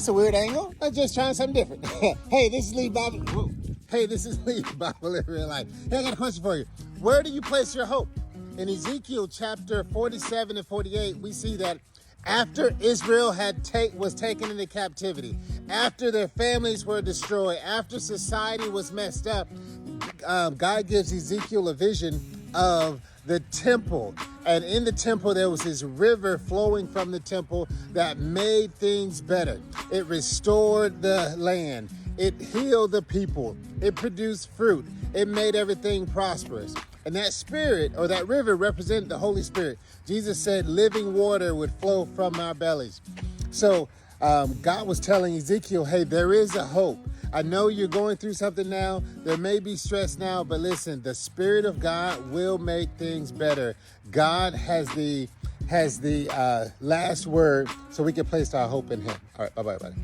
That's a weird angle. I'm just trying something different. Hey, this is Lee Bible. Whoa. Hey, this is Lee Bible in real life. Hey, I got a question for you. Where do you place your hope? In Ezekiel chapter 47 and 48, we see that after Israel was taken into captivity, after their families were destroyed, after society was messed up, God gives Ezekiel a vision of the temple. And in the temple, there was this river flowing from the temple that made things better. It restored the land. It healed the people. It produced fruit. It made everything prosperous. And that spirit, or that river, represented the Holy Spirit. Jesus said living water would flow from our bellies. So God was telling Ezekiel, hey, there is a hope. I know you're going through something now. There may be stress now, but listen, the Spirit of God will make things better. God has the last word, so we can place our hope in Him. All right, bye-bye, buddy.